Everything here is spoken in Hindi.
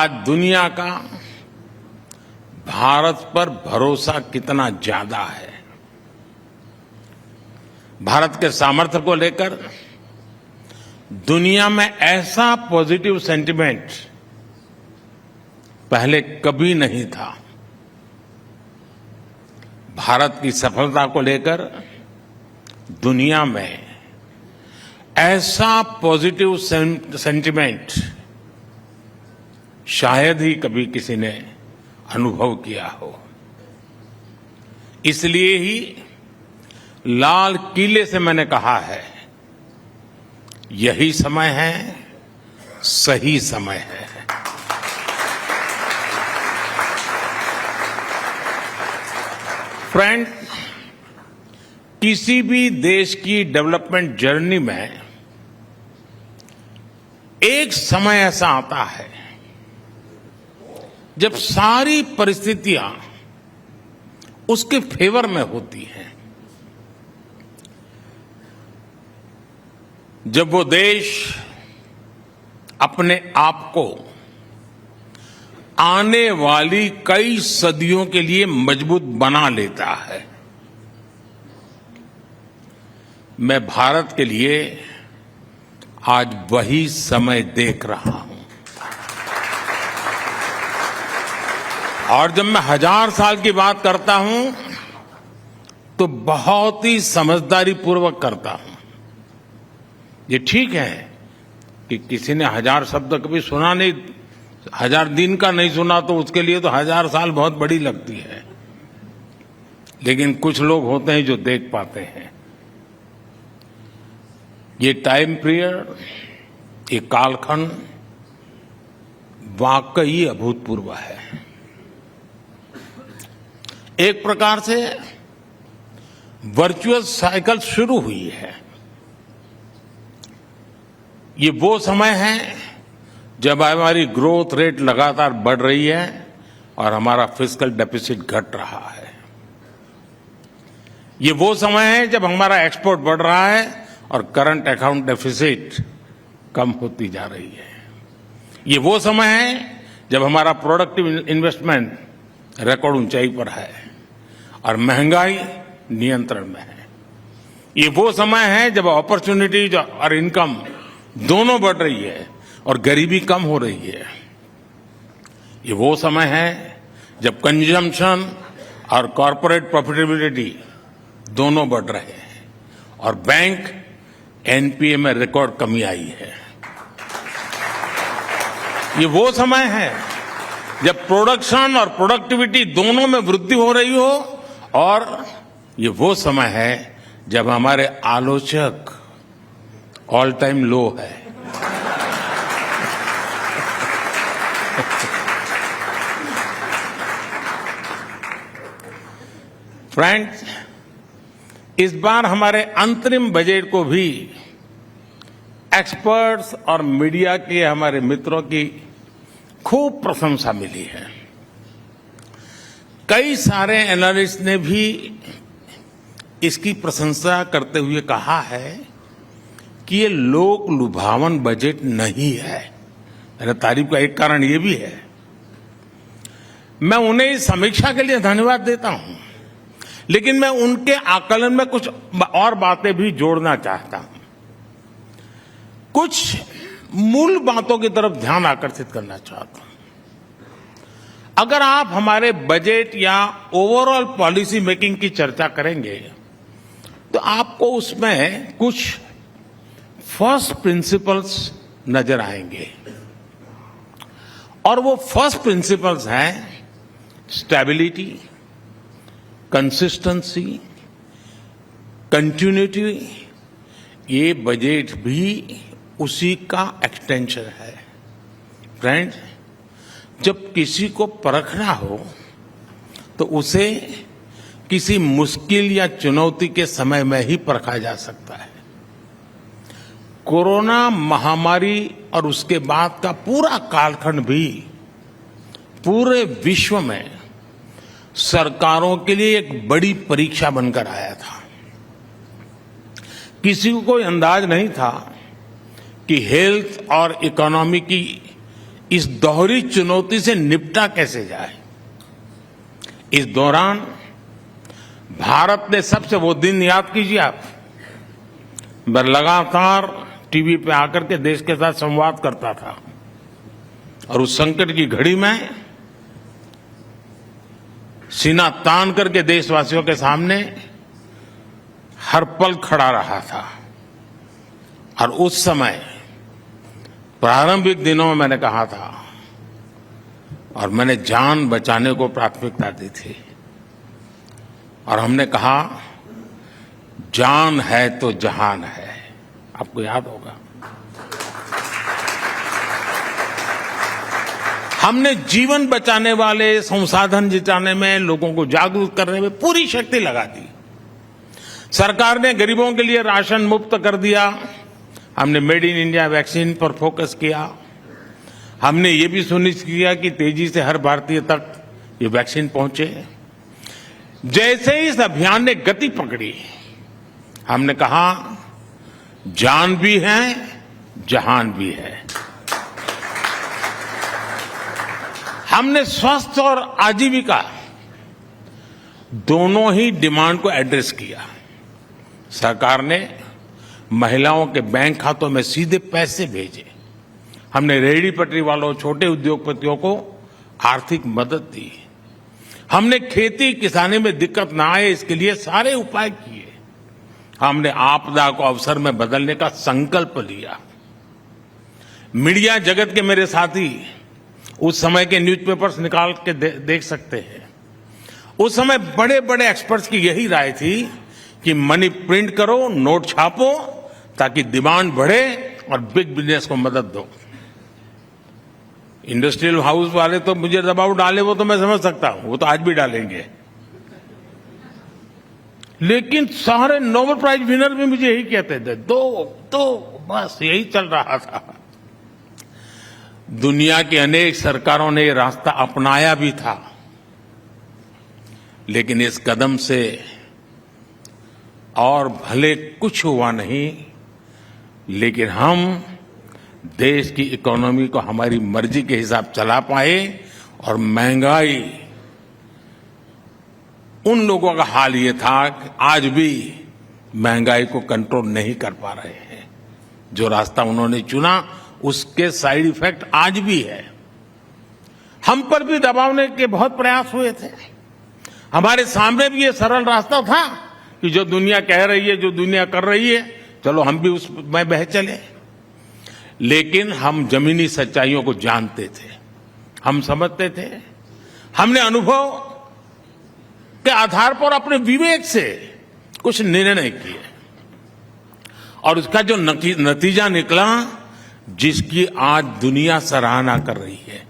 आज दुनिया का भारत पर भरोसा कितना ज्यादा है। भारत के सामर्थ्य को लेकर दुनिया में ऐसा पॉजिटिव सेंटिमेंट पहले कभी नहीं था। भारत की सफलता को लेकर दुनिया में ऐसा पॉजिटिव सेंटिमेंट शायद ही कभी किसी ने अनुभव किया हो। इसलिए ही लाल किले से मैंने कहा है, यही समय है, सही समय है। फ्रेंड, किसी भी देश की डेवलपमेंट जर्नी में एक समय ऐसा आता है जब सारी परिस्थितियां उसके फेवर में होती हैं। जब वो देश अपने आप को आने वाली कई सदियों के लिए मजबूत बना लेता है। मैं भारत के लिए आज वही समय देख रहा हूं। और जब मैं 1000 साल की बात करता हूं तो बहुत ही समझदारी पूर्वक करता हूं। ये ठीक है कि किसी ने 1000 शब्द कभी सुना नहीं, 1000 दिन का नहीं सुना तो उसके लिए तो 1000 साल बहुत बड़ी लगती है। लेकिन कुछ लोग होते हैं जो देख पाते हैं। ये टाइम पीरियड, ये कालखंड वाकई अभूतपूर्व है। एक प्रकार से वर्चुअस साइकिल शुरू हुई है। ये वो समय है जब हमारी ग्रोथ रेट लगातार बढ़ रही है और हमारा फिस्कल डेफिसिट घट रहा है। ये वो समय है जब हमारा एक्सपोर्ट बढ़ रहा है और करंट अकाउंट डेफिसिट कम होती जा रही है। ये वो समय है जब हमारा प्रोडक्टिव इन्वेस्टमेंट रिकॉर्ड ऊंचाई पर है और महंगाई नियंत्रण में है। ये वो समय है जब अपॉर्चुनिटीज और इनकम दोनों बढ़ रही है और गरीबी कम हो रही है। ये वो समय है जब कंजम्पशन और कॉर्पोरेट प्रॉफिटेबिलिटी दोनों बढ़ रहे हैं और बैंक एनपीए में रिकॉर्ड कमी आई है। ये वो समय है जब प्रोडक्शन और प्रोडक्टिविटी दोनों में वृद्धि हो रही हो और ये वो समय है जब हमारे आलोचक ऑल टाइम लो है। फ्रेंड्स, इस बार हमारे अंतरिम बजट को भी एक्सपर्ट्स और मीडिया के हमारे मित्रों की खूब प्रशंसा मिली है। कई सारे एनालिस्ट ने भी इसकी प्रशंसा करते हुए कहा है कि ये लोक लुभावन बजट नहीं है। मेरे तारीफ का एक कारण ये भी है। मैं उन्हें इस समीक्षा के लिए धन्यवाद देता हूं, लेकिन मैं उनके आकलन में कुछ और बातें भी जोड़ना चाहता हूं। कुछ मूल बातों की तरफ ध्यान आकर्षित करना चाहता हूं। अगर आप हमारे बजट या ओवरऑल पॉलिसी मेकिंग की चर्चा करेंगे तो आपको उसमें कुछ फर्स्ट प्रिंसिपल्स नजर आएंगे और वो फर्स्ट प्रिंसिपल्स हैं स्टेबिलिटी, कंसिस्टेंसी, कंटिन्यूटी। ये बजट भी उसी का एक्सटेंशन है। फ्रेंड्स, जब किसी को परखना हो तो उसे किसी मुश्किल या चुनौती के समय में ही परखा जा सकता है। कोरोना महामारी और उसके बाद का पूरा कालखंड भी पूरे विश्व में सरकारों के लिए एक बड़ी परीक्षा बनकर आया था। किसी को कोई अंदाज नहीं था कि हेल्थ और इकोनॉमी की इस दोहरी चुनौती से निपटा कैसे जाए। इस दौरान भारत ने सबसे वो दिन याद कीजिए आप, मैं लगातार टीवी पे आकर के देश के साथ संवाद करता था और उस संकट की घड़ी में सीना तान करके देशवासियों के सामने हर पल खड़ा रहा था। और उस समय प्रारंभिक दिनों में मैंने कहा था और मैंने जान बचाने को प्राथमिकता दी थी और हमने कहा जान है तो जहान है। आपको याद होगा हमने जीवन बचाने वाले, संसाधन जुटाने में, लोगों को जागरूक करने में पूरी शक्ति लगा दी। सरकार ने गरीबों के लिए राशन मुफ्त कर दिया। हमने मेड इन इंडिया वैक्सीन पर फोकस किया। हमने ये भी सुनिश्चित किया कि तेजी से हर भारतीय तक ये वैक्सीन पहुंचे। जैसे ही इस अभियान ने गति पकड़ी, हमने कहा जान भी है, जहान भी है। हमने स्वास्थ्य और आजीविका दोनों ही डिमांड को एड्रेस किया। सरकार ने महिलाओं के बैंक खातों में सीधे पैसे भेजे। हमने रेहड़ी पटरी वालों, छोटे उद्योगपतियों को आर्थिक मदद दी। हमने खेती किसानी में दिक्कत ना आए इसके लिए सारे उपाय किए। हमने आपदा को अवसर में बदलने का संकल्प लिया। मीडिया जगत के मेरे साथी उस समय के न्यूज़पेपर्स निकाल के देख सकते हैं। उस समय बड़े बड़े एक्सपर्ट्स की यही राय थी कि मनी प्रिंट करो, नोट छापो, ताकि डिमांड बढ़े और बिग बिजनेस को मदद दो। इंडस्ट्रियल हाउस वाले तो मुझे दबाव डाले, वो तो मैं समझ सकता हूं, वो तो आज भी डालेंगे। लेकिन सारे नोबेल प्राइज विनर भी मुझे यही कहते थे, दो बस यही चल रहा था। दुनिया की अनेक सरकारों ने ये रास्ता अपनाया भी था, लेकिन इस कदम से और भले कुछ हुआ नहीं, लेकिन हम देश की इकोनॉमी को हमारी मर्जी के हिसाब चला पाए और महंगाई, उन लोगों का हाल ये था कि आज भी महंगाई को कंट्रोल नहीं कर पा रहे हैं। जो रास्ता उन्होंने चुना उसके साइड इफेक्ट आज भी है। हम पर भी दबावने के बहुत प्रयास हुए थे। हमारे सामने भी ये सरल रास्ता था कि जो दुनिया कह रही है, जो दुनिया कर रही है, चलो हम भी उसमें बह चले। लेकिन हम जमीनी सच्चाइयों को जानते थे, हम समझते थे। हमने अनुभव के आधार पर अपने विवेक से कुछ निर्णय किए और उसका जो नतीजा निकला, जिसकी आज दुनिया सराहना कर रही है,